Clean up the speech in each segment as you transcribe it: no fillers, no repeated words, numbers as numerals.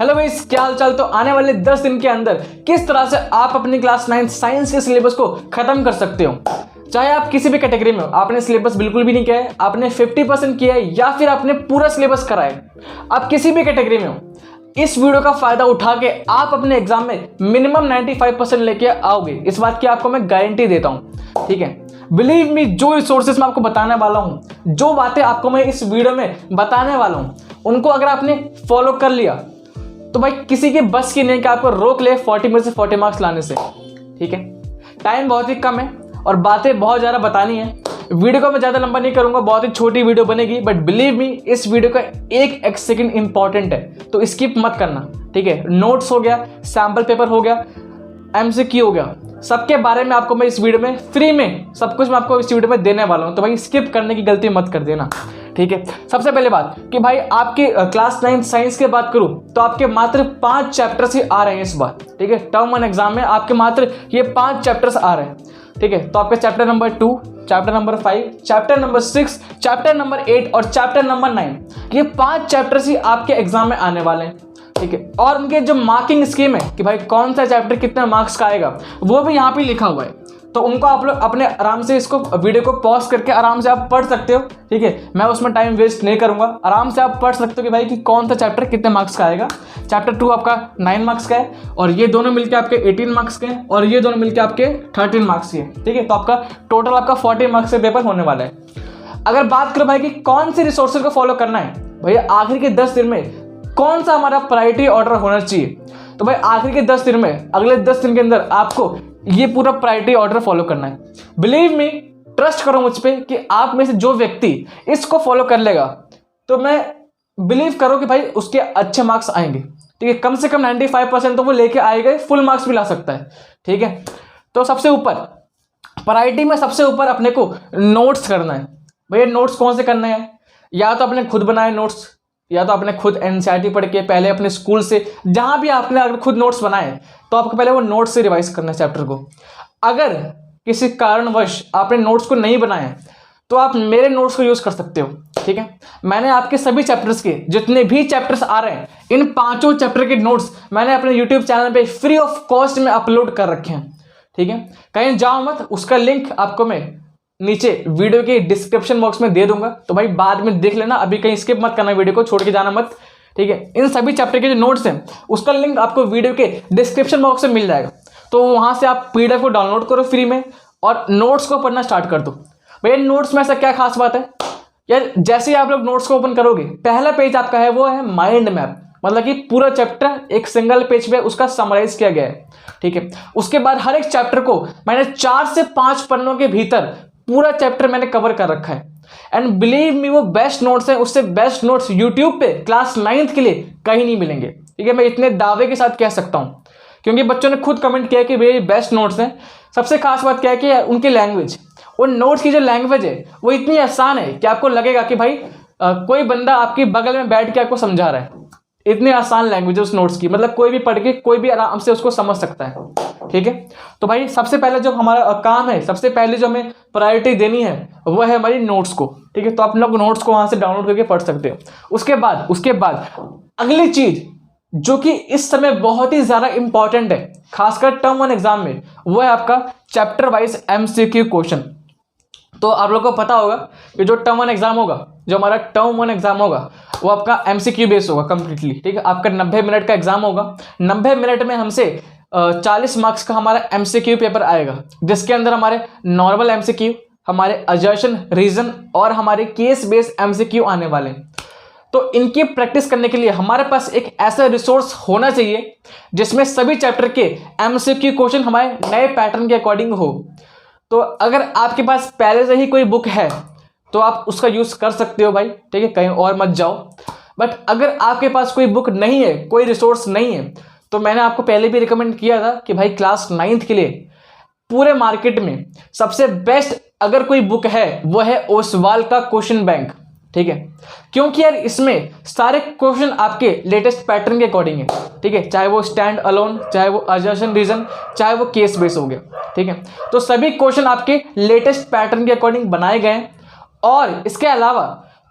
Hello guys, क्या हाल चाल। तो आने वाले 10 दिन के अंदर किस तरह से आप अपनी क्लास 9 साइंस के सिलेबस को खत्म कर सकते हो। चाहे आप किसी भी कैटेगरी में हो, आपने सिलेबस बिल्कुल भी नहीं किया है, आपने 50% किया है या फिर आपने पूरा सिलेबस करा है, आप किसी भी कैटेगरी में हो, इस वीडियो का फायदा उठा के आप अपने एग्जाम में मिनिमम 95% लेके आओगे। इस बात की आपको मैं गारंटी देता हूं, ठीक है। बिलीव मी, जो रिसोर्सेज मैं आपको बताने वाला हूं, जो बातें आपको मैं इस वीडियो में बताने वाला हूं, उनको अगर आपने फॉलो कर लिया तो भाई किसी के बस की नहीं कि आपको रोक ले 40 में से 40 मार्क्स लाने से, ठीक है। टाइम बहुत ही कम है और बातें बहुत ज़्यादा बतानी है। वीडियो को मैं ज़्यादा लंबा नहीं करूंगा, बहुत ही छोटी वीडियो बनेगी, बट बिलीव मी इस वीडियो का एक सेकंड इंपॉर्टेंट है, तो स्किप मत करना, ठीक है। नोट्स हो गया, सैम्पल पेपर हो गया, MCQ हो गया, सबके बारे में आपको मैं इस वीडियो में फ्री में सब कुछ मैं आपको इस वीडियो में देने वाला हूँ, तो भाई स्किप करने की गलती मत कर देना, ठीक है। सबसे पहले बात कि भाई आपकी क्लास 9 साइंस की बात करूँ तो आपके मात्र 5 चैप्टर्स ही आ रहे हैं इस बार, ठीक है। टर्म 1 एग्जाम में आपके मात्र ये 5 चैप्टर्स आ रहे हैं, ठीक है। तो आपका chapter number 2, chapter number 5, chapter number 6, chapter number 8 और चैप्टर नंबर 9, ये 5 चैप्टर्स ही आपके एग्जाम में आने वाले हैं, ठीक है। और उनके जो मार्किंग स्कीम है कि भाई कौन सा चैप्टर कितने मार्क्स का आएगा, वो भी यहाँ पे लिखा हुआ है। तो उनको आप लोग अपने आराम से इसको वीडियो को पॉज करके आराम से आप पढ़ सकते हो, ठीक है। मैं उसमें टाइम वेस्ट नहीं करूंगा, आराम से आप पढ़ सकते हो कि भाई कि कौन सा चैप्टर कितने मार्क्स का आएगा। चैप्टर 2 आपका 9 मार्क्स का है और ये दोनों मिलकर आपके 18 मार्क्स के हैं और ये दोनों मिलकर आपके 13 मार्क्स के हैं, ठीक है। तो आपका टोटल आपका 40 मार्क्स का पेपर होने वाला है। अगर बात करो भाई कि कौन से रिसोर्सेज को फॉलो करना है, भैया आखिर के 10 दिन में कौन सा हमारा प्रायोरिटी ऑर्डर होना चाहिए, तो भाई आखिर के 10 दिन में, अगले 10 दिन के अंदर आपको ये पूरा प्रायोरिटी ऑर्डर फॉलो करना है। बिलीव मी, ट्रस्ट करो मुझ पे कि आप में से जो व्यक्ति इसको फॉलो कर लेगा तो मैं बिलीव करो कि भाई उसके अच्छे मार्क्स आएंगे, ठीक है। कम से कम 95% तो वो लेके आएगा, फुल मार्क्स भी ला सकता है, ठीक है। तो सबसे ऊपर प्रायोरिटी में सबसे ऊपर अपने को नोट्स करना है। भैया नोट्स कौन से करने हैं, या तो अपने खुद बनाए नोट्स, या तो आपने खुद NCERT पढ़ के पहले अपने स्कूल से जहां भी आपने अगर खुद नोट्स बनाए तो आपको पहले वो नोट्स से रिवाइज करना है चैप्टर को। अगर किसी कारणवश आपने नोट्स को नहीं बनाया तो आप मेरे नोट्स को यूज कर सकते हो, ठीक है। मैंने आपके सभी चैप्टर्स के जितने भी चैप्टर्स आ रहे हैं, इन 5 चैप्टर के नोट्स मैंने अपने यूट्यूब चैनल पे फ्री ऑफ कॉस्ट में अपलोड कर रखे हैं, ठीक है। कहीं जाओ मत, उसका लिंक आपको मैं नीचे वीडियो के डिस्क्रिप्शन बॉक्स में दे दूंगा, तो भाई बाद में देख लेना, अभी कहीं स्किप मत करना, वीडियो को छोड़ के जाना मत, ठीक है। इन सभी चैप्टर के जो नोट्स हैं उसका लिंक आपको वीडियो के डिस्क्रिप्शन बॉक्स में मिल जाएगा, तो वहां से आप PDF को डाउनलोड करो फ्री में और नोट्स को पढ़ना स्टार्ट कर दो। भैया नोट्स में ऐसा क्या खास बात है यार, जैसे ही आप लोग नोट्स को ओपन करोगे, पहला पेज आपका है वो है माइंड मैप, मतलब कि पूरा चैप्टर एक सिंगल पेज पे उसका समराइज किया गया है, ठीक है। उसके बाद हर एक चैप्टर को मैंने 4 से 5 पन्नों के भीतर पूरा चैप्टर मैंने कवर कर रखा है। एंड बिलीव मी, वो बेस्ट नोट्स हैं, उससे बेस्ट नोट्स यूट्यूब पे क्लास 9 के लिए कहीं नहीं मिलेंगे, ठीक है। मैं इतने दावे के साथ कह सकता हूँ क्योंकि बच्चों ने खुद कमेंट किया कि ये बेस्ट नोट्स हैं। सबसे खास बात क्या है कि उनकी लैंग्वेज, उन नोट्स की जो लैंग्वेज है वो इतनी आसान है कि आपको लगेगा कि भाई कोई बंदा आपकी बगल में बैठ के आपको समझा रहा है। इतनी आसान लैंग्वेज है उस नोट्स की, मतलब कोई भी पढ़ के कोई भी आराम से उसको समझ सकता है, ठीक है। तो भाई सबसे पहले जो हमारा काम है, सबसे पहले जो हमें प्रायोरिटी देनी है वो है हमारी नोट्स को, ठीक है। तो आप लोग नोट्स को वहां से डाउनलोड करके पढ़ सकते हो। उसके बाद अगली चीज जो कि इस समय बहुत ही ज्यादा इंपॉर्टेंट है, खासकर टर्म 1 एग्जाम में, वो है आपका चैप्टर वाइज MCQ क्वेश्चन। तो आप लोग को पता होगा कि जो टर्म 1 एग्जाम होगा, जो हमारा टर्म 1 एग्जाम होगा, वो आपका MCQ बेस होगा कंप्लीटली, ठीक है। आपका 90 मिनट का एग्जाम होगा। 90 मिनट में हमसे 40 मार्क्स का हमारा MCQ पेपर आएगा, जिसके अंदर हमारे नॉर्मल MCQ, हमारे असर्शन, रीजन और हमारे केस बेस्ड MCQ आने वाले हैं। तो इनकी प्रैक्टिस करने के लिए हमारे पास एक ऐसा रिसोर्स होना चाहिए जिसमें सभी चैप्टर के MCQ क्वेश्चन हमारे नए पैटर्न के अकॉर्डिंग हो। तो अगर आपके पास पहले से ही कोई बुक है तो आप उसका यूज कर सकते हो भाई, ठीक है, कहीं और मत जाओ। बट अगर आपके पास कोई बुक नहीं है, कोई रिसोर्स नहीं है, तो मैंने आपको पहले भी रिकमेंड किया था कि भाई क्लास 9 के लिए पूरे मार्केट में सबसे बेस्ट अगर कोई बुक है वो है ओसवाल का क्वेश्चन बैंक, ठीक है। क्योंकि यार इसमें सारे क्वेश्चन आपके लेटेस्ट पैटर्न के अकॉर्डिंग है, ठीक है। चाहे वो स्टैंड अलोन, चाहे वो असर्शन रीजन, चाहे वो केस बेस हो गया, ठीक है। तो सभी क्वेश्चन आपके लेटेस्ट पैटर्न के अकॉर्डिंग बनाए गए हैं और इसके अलावा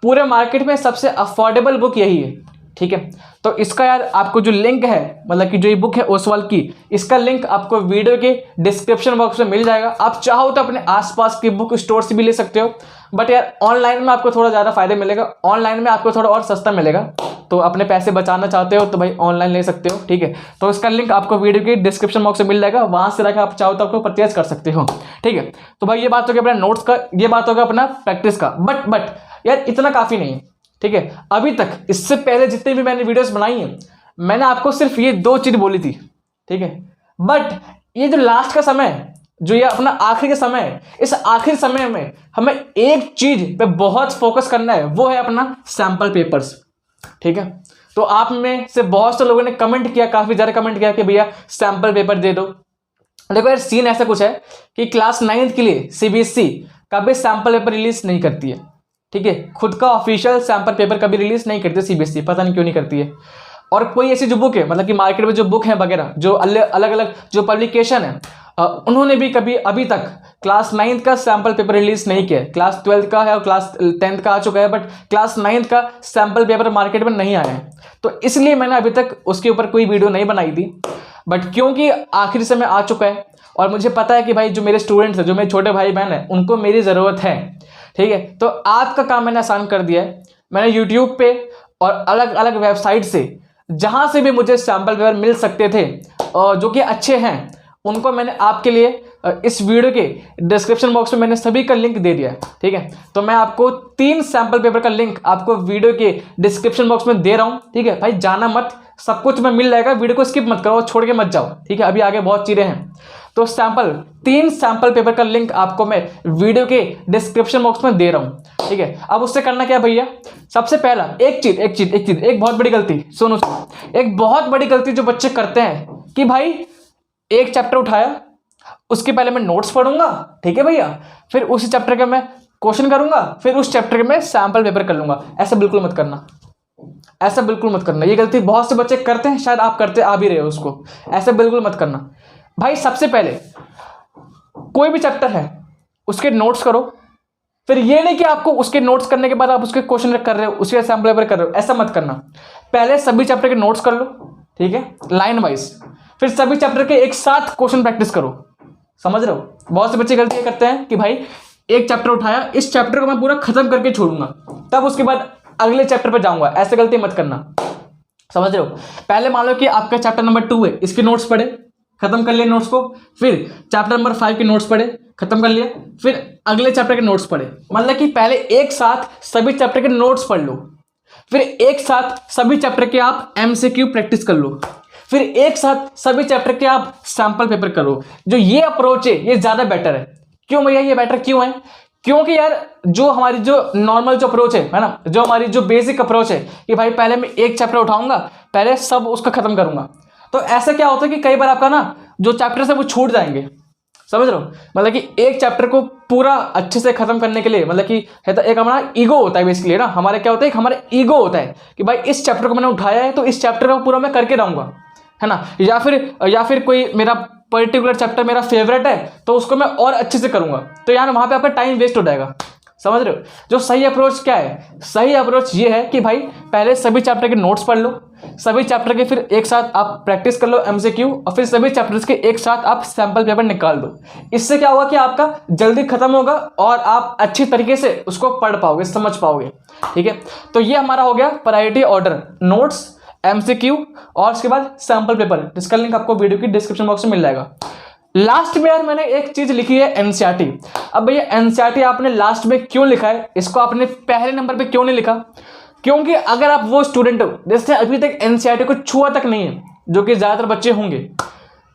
पूरे मार्केट में सबसे अफोर्डेबल बुक यही है, ठीक है। तो इसका यार आपको जो लिंक है, मतलब कि जो ये बुक है ओसवाल की, इसका लिंक आपको वीडियो के डिस्क्रिप्शन बॉक्स में मिल जाएगा। आप चाहो तो अपने आसपास की बुक स्टोर से भी ले सकते हो, बट यार ऑनलाइन में आपको थोड़ा ज़्यादा फायदा मिलेगा, ऑनलाइन में आपको थोड़ा और सस्ता मिलेगा। तो अपने पैसे बचाना चाहते हो तो भाई ऑनलाइन ले सकते हो, ठीक है। तो इसका लिंक आपको वीडियो के डिस्क्रिप्शन बॉक्स में मिल जाएगा, वहाँ से रखा आप चाहो तो आपको परचेज कर सकते हो, ठीक है। तो भाई ये बात हो गया अपना नोट्स का, ये बात होगा अपना प्रैक्टिस का। बट यार इतना काफ़ी नहीं है, ठीक है। अभी तक इससे पहले जितने भी मैंने वीडियोस बनाई हैं, मैंने आपको सिर्फ ये 2 चीज़ बोली थी, ठीक है। बट ये जो लास्ट का समय है, जो ये अपना आखिरी का समय है, इस आखिरी समय में हमें एक चीज़ पे बहुत फोकस करना है, वो है अपना सैम्पल पेपर्स, ठीक है। तो आप में से बहुत से लोगों ने कमेंट किया, काफ़ी ज़्यादा कमेंट किया कि भैया सैम्पल पेपर दे दो। देखो यार सीन ऐसा कुछ है कि क्लास 9th के लिए CBSE कभी सैम्पल पेपर रिलीज नहीं करती है, ठीक है। खुद का ऑफिशियल सैम्पल पेपर कभी रिलीज नहीं करती CBSE, पता नहीं क्यों नहीं करती है। और कोई ऐसी जो बुक है, मतलब कि मार्केट में जो बुक है वगैरह, जो अलग अलग जो पब्लिकेशन है, उन्होंने भी कभी अभी तक क्लास 9th का सैम्पल पेपर रिलीज नहीं किया। क्लास 12th का है और क्लास 10th का आ चुका है, बट क्लास 9th का सैम्पल पेपर मार्केट में नहीं आया है। तो इसलिए मैंने अभी तक उसके ऊपर कोई वीडियो नहीं बनाई थी। बट क्योंकि आखिरी समय आ चुका है और मुझे पता है कि भाई जो मेरे स्टूडेंट्स हैं, जो मेरे छोटे भाई बहन हैं, उनको मेरी ज़रूरत है, ठीक है। तो आपका काम मैंने आसान कर दिया है। मैंने यूट्यूब पे और अलग अलग वेबसाइट से जहाँ से भी मुझे सैम्पल पेपर मिल सकते थे और जो कि अच्छे हैं, उनको मैंने आपके लिए इस वीडियो के डिस्क्रिप्शन बॉक्स में मैंने सभी का लिंक दे दिया है, ठीक है। तो मैं आपको 3 सैम्पल पेपर का लिंक आपको वीडियो के डिस्क्रिप्शन बॉक्स में दे रहा हूँ, ठीक है। भाई जाना मत, सब कुछ में मिल जाएगा, वीडियो को स्किप मत करो, छोड़ के मत जाओ, ठीक है। अभी आगे बहुत चीज़ें हैं। तो 3 सैम्पल पेपर का लिंक आपको मैं वीडियो के डिस्क्रिप्शन बॉक्स में दे रहा हूँ, ठीक है। अब उससे करना क्या भैया, सबसे पहला एक बहुत बड़ी गलती, सुनो, एक बहुत बड़ी गलती जो बच्चे करते हैं कि भाई एक चैप्टर उठाया, उसके पहले मैं नोट्स पढ़ूंगा, ठीक है भैया, फिर उसी चैप्टर के मैं क्वेश्चन करूंगा, फिर उस चैप्टर के मैं सैम्पल पेपर कर लूंगा। ऐसा बिल्कुल मत करना, ऐसा बिल्कुल मत करना। ये गलती बहुत से बच्चे करते हैं, शायद आप करते आ भी रहे हो उसको। ऐसा बिल्कुल मत करना भाई। सबसे पहले कोई भी चैप्टर है उसके नोट्स करो, फिर ये नहीं कि आपको उसके नोट्स करने के बाद आप उसके क्वेश्चन कर रहे हो, उसके सैम्पल पेपर कर रहे हो, ऐसा मत करना। पहले सभी चैप्टर के नोट्स कर लो, ठीक है, लाइन वाइज, फिर सभी चैप्टर के एक साथ क्वेश्चन प्रैक्टिस करो। समझ रहे हो? बहुत से बच्चे गलती ये करते हैं कि भाई एक चैप्टर उठाया, इस चैप्टर को मैं पूरा खत्म करके छोड़ूंगा, तब उसके बाद अगले चैप्टर पर जाऊंगा। ऐसे गलती मत करना, समझ रहे हो? पहले मान लो कि आपका चैप्टर नंबर 2 है, इसके नोट्स पढ़े, खत्म कर लिए नोट्स को, फिर चैप्टर नंबर 5 के नोट्स पढ़े, खत्म कर लिया, फिर अगले चैप्टर के नोट्स पढ़े। मतलब कि पहले एक साथ सभी चैप्टर के नोट्स पढ़ लो, फिर एक साथ सभी चैप्टर के आप MCQ प्रैक्टिस कर लो, फिर एक साथ सभी चैप्टर के आप सैम्पल पेपर करो। जो ये अप्रोच है ये ज़्यादा बेटर है। क्यों भैया ये बेटर क्यों है? क्योंकि यार जो हमारी जो नॉर्मल जो अप्रोच है ना, जो हमारी जो बेसिक अप्रोच है कि भाई पहले मैं एक चैप्टर उठाऊंगा, पहले सब उसका खत्म करूंगा, तो ऐसा क्या होता है कि कई बार आपका ना जो चैप्टर है वो छूट जाएंगे। समझ रहे हो? मतलब कि एक चैप्टर को पूरा अच्छे से खत्म करने के लिए, मतलब कि एक हमारा ईगो होता है बेसिकली ना, हमारे क्या होता है, हमारा ईगो होता है कि भाई इस चैप्टर को मैंने उठाया है तो इस चैप्टर को पूरा मैं करके रहूंगा, है ना। या फिर कोई मेरा पर्टिकुलर चैप्टर मेरा फेवरेट है तो उसको मैं और अच्छे से करूंगा, तो यार वहां पे आपका टाइम वेस्ट हो जाएगा। समझ रहे हो? जो सही अप्रोच क्या है? सही अप्रोच ये है कि भाई पहले सभी चैप्टर के नोट्स पढ़ लो, सभी चैप्टर के फिर एक साथ आप प्रैक्टिस कर लो MCQ, और फिर सभी चैप्टर्स के एक साथ आप सैम्पल पेपर निकाल दो। इससे क्या होगा कि आपका जल्दी खत्म होगा और आप अच्छी तरीके से उसको पढ़ पाओगे, समझ पाओगे, ठीक है। तो ये हमारा हो गया प्रायोरिटी ऑर्डर, नोट्स, MCQ और उसके बाद सैम्पल पेपर, जिसका लिंक आपको वीडियो की डिस्क्रिप्शन बॉक्स में मिल जाएगा। लास्ट में यार मैंने एक चीज लिखी है NCERT। अब भैया NCERT आपने लास्ट में क्यों लिखा है, इसको आपने पहले नंबर पे क्यों नहीं लिखा? क्योंकि अगर आप वो स्टूडेंट हो जिसने अभी तक NCERT को छुआ तक नहीं है, जो कि ज्यादातर बच्चे होंगे,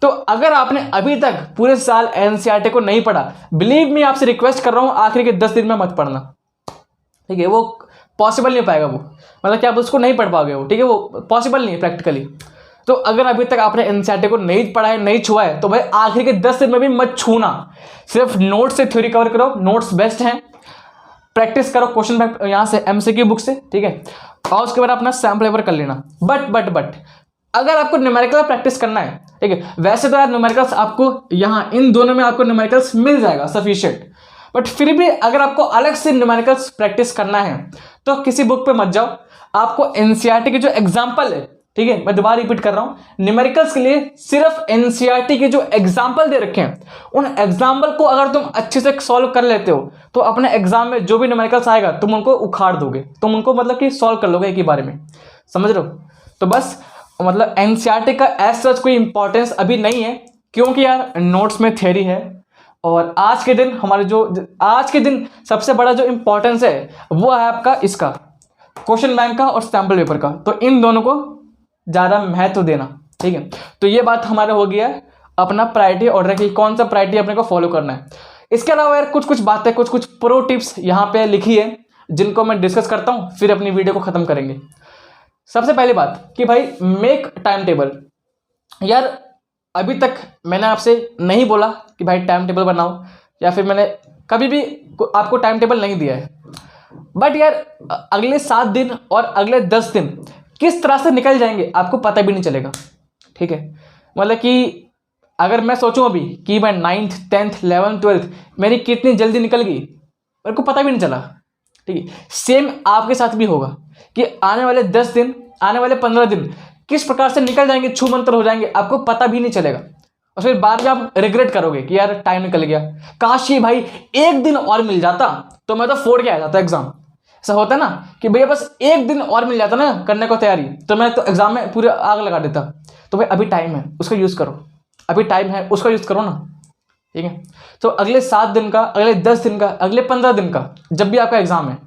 तो अगर आपने अभी तक पूरे साल NCERT को नहीं पढ़ा, बिलीव मी, आपसे रिक्वेस्ट कर रहा हूं आखिरी के 10 दिन में मत पढ़ना, ठीक है। वो पॉसिबल नहीं हो पाएगा, वो मतलब कि आप उसको नहीं पढ़ पाओगे, वो ठीक है, वो पॉसिबल नहीं है प्रैक्टिकली। तो अगर अभी तक आपने NCERT को नहीं पढ़ा है, नहीं छुआ है, तो भाई आखिर के 10 दिन में भी मत छूना। सिर्फ नोट से थ्योरी कवर करो, नोट्स बेस्ट हैं, प्रैक्टिस करो क्वेश्चन बैंक यहाँ से MCQ बुक से, ठीक है, और उसके बाद अपना सैम्पल पेपर कर लेना। बट अगर आपको न्यूमेरिकल प्रैक्टिस करना है, ठीक है, वैसे तो यार न्यूमेरिकल्स आपको यहाँ इन दोनों में आपको न्यूमेरिकल्स मिल जाएगा सफिशिएंट, बट फिर भी अगर आपको अलग से न्यूमेरिकल्स प्रैक्टिस करना है तो किसी बुक पे मत जाओ, आपको एनसीईआरटी के जो एग्जाम्पल है, ठीक है, मैं दोबारा रिपीट कर रहा हूं, न्यूमेरिकल्स के लिए सिर्फ एनसीईआरटी के जो एग्जाम्पल दे रखे हैं, उन एग्जाम्पल को अगर तुम अच्छे से सॉल्व कर लेते हो तो अपने एग्जाम में जो भी न्यूमेरिकल्स आएगा तुम उनको उखाड़ दोगे, तुम उनको मतलब कि सॉल्व कर लोगे एक ही बारे में, समझ रहे हो। तो बस मतलब एनसीईआरटी का एज सच कोई इंपॉर्टेंस अभी नहीं है, क्योंकि यार नोट्स में थ्योरी है, और आज के दिन हमारे आज के दिन सबसे बड़ा जो इंपॉर्टेंस है वो है आपका इसका क्वेश्चन बैंक का और सैम्पल पेपर का, तो इन दोनों को ज़्यादा महत्व देना, ठीक है। तो ये बात हमारा हो गया है अपना प्रायोरिटी ऑर्डर की, कौन सा प्रायोरिटी अपने को फॉलो करना है। इसके अलावा यार कुछ बातें, कुछ प्रो टिप्स यहाँ पे लिखी है जिनको मैं डिस्कस करता हूँ, फिर अपनी वीडियो को ख़त्म करेंगे। सबसे पहली बात कि भाई मेक टाइम टेबल। यार अभी तक मैंने आपसे नहीं बोला कि भाई टाइम टेबल बनाओ, या फिर मैंने कभी भी आपको टाइम टेबल नहीं दिया है, बट यार अगले 7 दिन और अगले 10 दिन किस तरह से निकल जाएंगे आपको पता भी नहीं चलेगा, ठीक है। मतलब कि अगर मैं सोचूं अभी कि मैं 9th 10th 11th 12th मेरी कितनी जल्दी निकल गई, मेरे को पता भी नहीं चला, ठीक है। सेम आपके साथ भी होगा कि आने वाले 10 दिन, आने वाले 15 दिन किस प्रकार से निकल जाएंगे, छू मंतर हो जाएंगे, आपको पता भी नहीं चलेगा, और फिर बाद में आप रिग्रेट करोगे कि यार टाइम निकल गया, काश ये भाई एक दिन और मिल जाता तो मैं तो फोड़ के आ जाता एग्जाम। ऐसा होता है ना कि भैया बस एक दिन और मिल जाता ना करने को तैयारी, तो मैं तो एग्जाम में पूरे आग लगा देता। तो भाई अभी टाइम है, उसका यूज़ करो, अभी टाइम है उसका यूज़ करो ना, ठीक है। तो अगले 7 दिन का, अगले 10 दिन का, अगले 15 दिन का जब भी आपका एग्जाम है,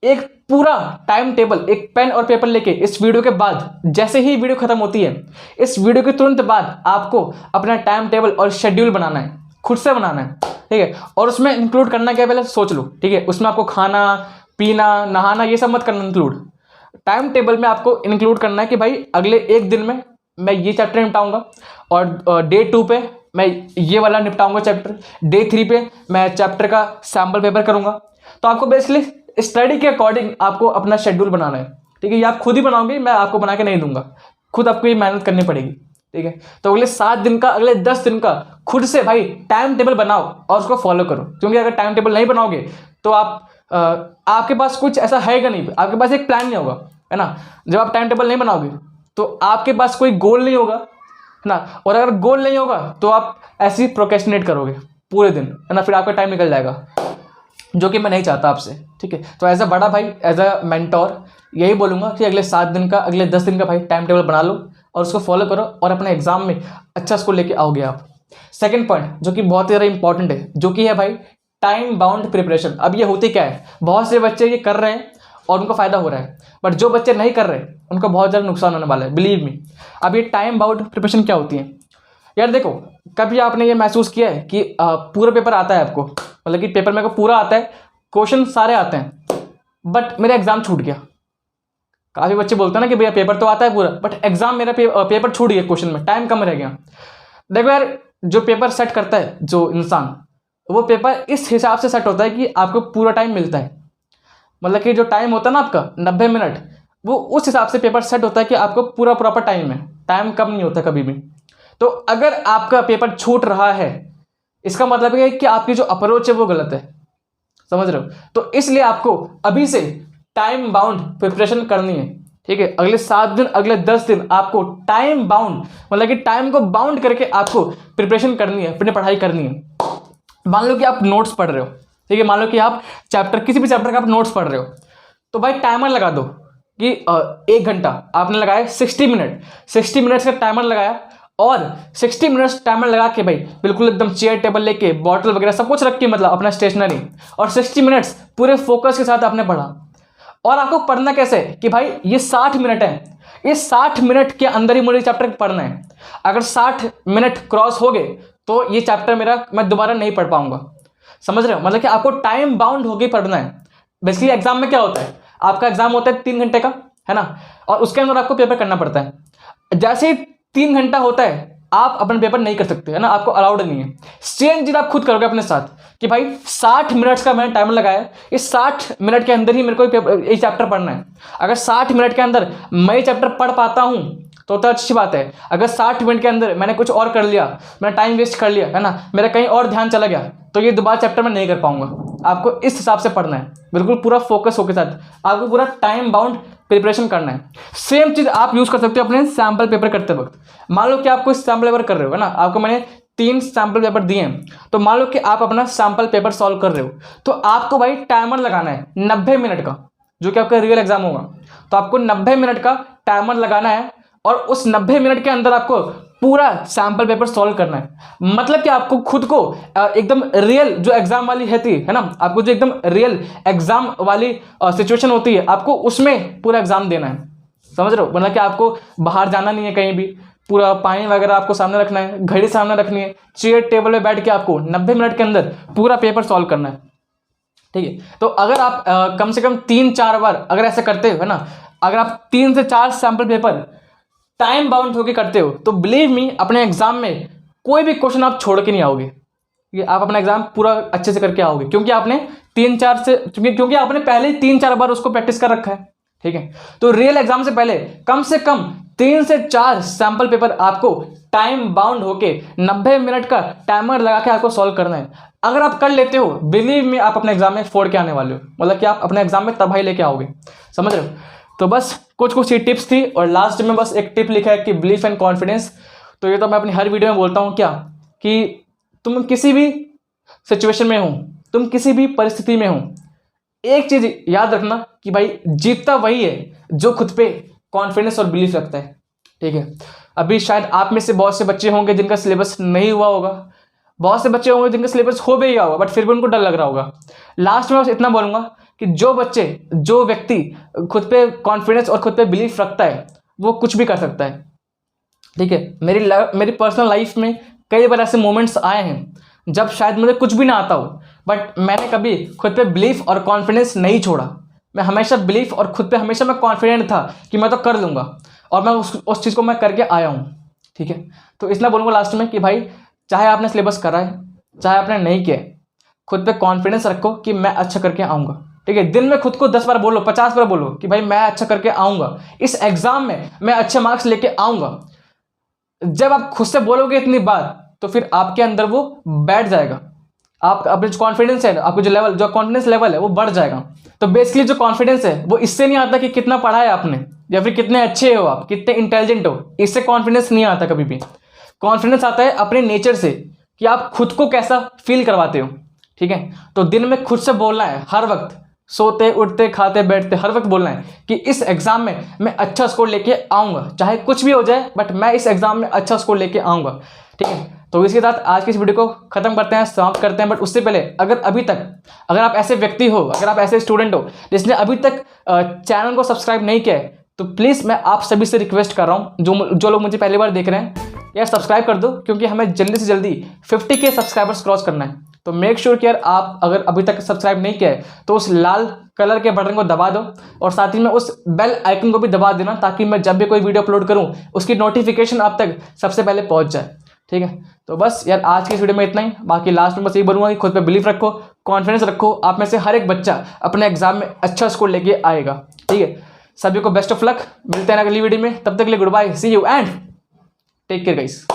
एक पूरा टाइम टेबल, एक पेन और पेपर लेके इस वीडियो के बाद, जैसे ही वीडियो खत्म होती है, इस वीडियो के तुरंत बाद आपको अपना टाइम टेबल और शेड्यूल बनाना है, खुद से बनाना है, ठीक है। और उसमें इंक्लूड करना क्या पहले सोच लो, ठीक है। उसमें आपको खाना पीना नहाना ये सब मत करना इंक्लूड, टाइम टेबल में आपको इंक्लूड करना है कि भाई अगले एक दिन में मैं ये चैप्टर निपटाऊंगा, और डे 2 पे मैं ये वाला निपटाऊंगा चैप्टर, डे 3 पे मैं चैप्टर का सैम्पल पेपर करूंगा। तो आपको बेसिकली स्टडी के अकॉर्डिंग आपको अपना शेड्यूल बनाना है, ठीक है। ये आप खुद ही बनाओगे, मैं आपको बना के नहीं दूंगा, खुद आपको ये मेहनत करनी पड़ेगी, ठीक है। तो अगले 7 दिन का, अगले 10 दिन का खुद से भाई टाइम टेबल बनाओ और उसको फॉलो करो, क्योंकि अगर टाइम टेबल नहीं बनाओगे तो आपके पास कुछ ऐसा हैगा नहीं, आपके पास एक प्लान नहीं होगा, है ना। जब आप टाइम टेबल नहीं बनाओगे तो आपके पास कोई गोल नहीं होगा, है ना, और अगर गोल नहीं होगा तो आप ऐसे ही प्रोक्रेस्टिनेट करोगे पूरे दिन, है ना, फिर आपका टाइम निकल जाएगा, जो कि मैं नहीं चाहता आपसे, ठीक है। तो एज अ बड़ा भाई, एज अ मेंटोर यही बोलूँगा कि अगले 7 दिन का, अगले 10 दिन का भाई टाइम टेबल बना लो और उसको फॉलो करो, और अपने एग्जाम में अच्छा स्कोर लेके आओगे आप। सेकंड पॉइंट जो कि बहुत ही ज़्यादा इंपॉर्टेंट है, जो कि है भाई टाइम बाउंड प्रिपरेशन। अब ये होती क्या है, बहुत से बच्चे ये कर रहे हैं और उनको फायदा हो रहा है, बट जो बच्चे नहीं कर रहे उनको बहुत ज़्यादा नुकसान होने वाला है, बिलीव मी। अब ये टाइम बाउंड प्रिपरेशन क्या होती है यार, देखो कभी आपने ये महसूस किया है कि पूरा पेपर आता है आपको, मतलब कि पेपर मेरे को पूरा आता है, क्वेश्चन सारे आते हैं, बट मेरा एग्जाम छूट गया। काफ़ी बच्चे बोलते हैं ना कि भैया पेपर तो आता है पूरा, बट एग्जाम मेरा पेपर छूट गया, क्वेश्चन में टाइम कम रह गया। देखो यार, जो पेपर सेट करता है जो इंसान, वो पेपर इस हिसाब से सेट होता है कि आपको पूरा टाइम मिलता है, मतलब कि जो टाइम होता है ना आपका 90 मिनट, वो उस हिसाब से पेपर सेट होता है कि आपको पूरा प्रॉपर टाइम है, टाइम कम नहीं होता कभी भी। तो अगर आपका पेपर छूट रहा है, इसका मतलब है कि आपकी जो अप्रोच है वो गलत है, समझ रहे हो। तो इसलिए आपको अभी से टाइम बाउंड प्रिपरेशन करनी है, ठीक है। अगले 7 दिन, अगले 10 दिन आपको टाइम बाउंड, मतलब कि टाइम को बाउंड करके आपको प्रिपरेशन करनी है, अपनी पढ़ाई करनी है। मान लो कि आप नोट्स पढ़ रहे हो, ठीक है, मान लो कि आप किसी भी चैप्टर का आप नोट्स पढ़ रहे हो, तो भाई टाइमर लगा दो कि 1 घंटा आपने लगाया, 60 मिनट्स का टाइमर लगाया, और 60 मिनट्स टाइमर लगा के भाई बिल्कुल एकदम चेयर टेबल लेके बॉटल वगैरह सब कुछ रख के, मतलब अपना स्टेशनरी, और 60 मिनट्स पूरे फोकस के साथ आपने पढ़ा। और आपको पढ़ना कैसे है कि भाई ये 60 मिनट है, ये 60 मिनट के अंदर ही मुझे चैप्टर पढ़ना है। अगर 60 मिनट क्रॉस हो गए तो ये चैप्टर मैं दोबारा नहीं पढ़ पाऊंगा, समझ रहे हो। मतलब कि आपको टाइम बाउंड होकर पढ़ना है। बेसिकली एग्जाम में क्या होता है, आपका एग्जाम होता है 3 घंटे का, है ना, और उसके अंदर आपको पेपर करना पड़ता है। जैसे ही 3 घंटा होता है आप अपना पेपर नहीं कर सकते, है ना, आपको अलाउड नहीं है। सेम चीज आप खुद करोगे अपने साथ कि भाई 60 मिनट्स का मैंने टाइमर लगाया, इस 60 मिनट के अंदर ही मेरे को ये चैप्टर पढ़ना है। अगर 60 मिनट के अंदर मैं ये चैप्टर पढ़ पाता हूँ तो अच्छी बात है। अगर 60 मिनट के अंदर मैंने कुछ और कर लिया, मैंने टाइम वेस्ट कर लिया, है ना, मेरा कहीं और ध्यान चला गया, तो ये दोबारा चैप्टर में नहीं कर पाऊंगा। आपको इस हिसाब से पढ़ना है, बिल्कुल पूरा फोकस होकर साथ, आपको पूरा टाइम बाउंड प्रिपरेशन करना है। सेम चीज़ आप यूज़ कर सकते हो अपने सैम्पल पेपर करते वक्त। मान लो कि आपको सैम्पल पेपर कर रहे हो, है ना, आपको मैंने 3 सैम्पल पेपर दिए हैं, तो मान लो कि आप अपना सैम्पल पेपर सॉल्व कर रहे हो, तो आपको भाई टाइमर लगाना है 90 मिनट का, जो कि आपका रियल एग्जाम होगा। तो आपको 90 मिनट का टाइमर लगाना है और उस 90 मिनट के अंदर आपको पूरा सैम्पल पेपर सॉल्व करना है। मतलब कि आपको खुद को एकदम रियल जो एग्जाम वाली है ना, आपको जो एकदम रियल एग्जाम वाली सिचुएशन होती है, आपको उसमें पूरा एग्जाम देना है। समझ रहे हो? मतलब कि आपको बाहर जाना नहीं है कहीं भी, पूरा पानी वगैरह आपको सामने रखना है, घड़ी सामने रखनी है, चेयर टेबल पे बैठ के आपको 90 मिनट के अंदर पूरा पेपर सॉल्व करना है। ठीक है, तो अगर आप कम से कम 3-4 बार अगर ऐसा करते हो, है ना, अगर आप 3 से 4 सैम्पल पेपर टाइम बाउंड होकर करते हो, तो बिलीव मी अपने एग्जाम में कोई भी क्वेश्चन आप छोड़ के नहीं आओगे। ये आप अपना एग्जाम पूरा अच्छे से करके आओगे, क्योंकि आपने 3-4 से क्योंकि आपने पहले ही 3-4 बार उसको प्रैक्टिस कर रखा है। ठीक है, तो रियल एग्जाम से पहले कम से कम 3 से 4 सैम्पल पेपर आपको टाइम बाउंड होके 90 मिनट का टाइमर लगा के आपको सॉल्व करना है। अगर आप कर लेते हो, बिलीव मी आप अपने एग्जाम में फोड़ के आने वाले हो, मतलब कि आप अपने एग्जाम में तबाही लेके आओगे। समझ रहे हो? तो बस कुछ ही टिप्स थी, और लास्ट में बस एक टिप लिखा है कि बिलीफ एंड कॉन्फिडेंस। तो ये तो मैं अपनी हर वीडियो में बोलता हूँ क्या, कि तुम किसी भी सिचुएशन में हो, तुम किसी भी परिस्थिति में हो, एक चीज याद रखना कि भाई जीतता वही है जो खुद पे कॉन्फिडेंस और बिलीफ रखता है। ठीक है, अभी शायद आप में से बहुत से बच्चे होंगे जिनका सिलेबस नहीं हुआ होगा, बहुत से बच्चे होंगे जिनका सिलेबस हो भी गया होगा, बट फिर भी उनको डर लग रहा होगा। लास्ट में बस इतना बोलूंगा कि जो व्यक्ति खुद पे कॉन्फिडेंस और खुद पे बिलीफ रखता है, वो कुछ भी कर सकता है। ठीक है, मेरी पर्सनल लाइफ में कई बार ऐसे मोमेंट्स आए हैं जब शायद मुझे कुछ भी ना आता हो, बट मैंने कभी खुद पे बिलीफ और कॉन्फिडेंस नहीं छोड़ा। मैं हमेशा बिलीफ और खुद पे हमेशा मैं कॉन्फिडेंट था कि मैं तो कर लूँगा, और मैं उस चीज़ को मैं करके आया हूँ। ठीक है, तो इसलिए बोलूँगा लास्ट में कि भाई चाहे आपने सिलेबस करा है, चाहे आपने नहीं किया है, खुद पे कॉन्फिडेंस रखो कि मैं अच्छा करके आऊँगा। ठीक है, दिन में खुद को 10 बार बोलो, 50 बार बोलो कि भाई मैं अच्छा करके आऊँगा, इस एग्ज़ाम में मैं अच्छे मार्क्स लेके आऊँगा। जब आप खुद से बोलोगे इतनी बार, तो फिर आपके अंदर वो बैठ जाएगा, आप अपने जो कॉन्फिडेंस है, आपको जो कॉन्फिडेंस लेवल है वो बढ़ जाएगा। तो बेसिकली जो कॉन्फिडेंस है वो इससे नहीं आता कि कितना पढ़ा है आपने, या फिर कितने अच्छे हो आप, कितने इंटेलिजेंट हो, इससे कॉन्फिडेंस नहीं आता कभी भी। कॉन्फिडेंस आता है अपने नेचर से, कि आप खुद को कैसा फील करवाते हो। ठीक है, तो दिन में खुद से बोलना है हर वक्त, सोते उठते खाते बैठते हर वक्त बोलना है कि इस एग्जाम में मैं अच्छा स्कोर लेके आऊँगा, चाहे कुछ भी हो जाए, बट मैं इस एग्जाम में अच्छा स्कोर लेके आऊँगा। ठीक है, तो इसके साथ आज की इस वीडियो को खत्म करते हैं, समाप्त करते हैं। बट उससे पहले अगर आप ऐसे व्यक्ति हो, अगर आप ऐसे स्टूडेंट हो जिसने अभी तक चैनल को सब्सक्राइब नहीं किया है, तो प्लीज़ मैं आप सभी से रिक्वेस्ट कर रहा हूँ, जो लोग मुझे पहली बार देख रहे हैं, यार सब्सक्राइब कर दो, क्योंकि हमें जल्दी से जल्दी 50K सब्सक्राइबर्स क्रॉस करना है। तो मेक श्योर कि यार आप अगर अभी तक सब्सक्राइब नहीं किया है, तो उस लाल कलर के बटन को दबा दो, और साथ ही में उस बेल आइकन को भी दबा देना, ताकि मैं जब भी कोई वीडियो अपलोड करूं उसकी नोटिफिकेशन आप तक सबसे पहले पहुंच जाए। ठीक है, तो बस यार आज की इस वीडियो में इतना ही। बाकी लास्ट में बस यही बोलूँगा कि खुद पे बिलीफ रखो, कॉन्फिडेंस रखो, आप में से हर एक बच्चा अपने एग्जाम में अच्छा स्कोर लेके आएगा। ठीक है, सभी को बेस्ट ऑफ लक, मिलते हैं अगली वीडियो में, तब तक के लिए goodbye, see you and take care guys.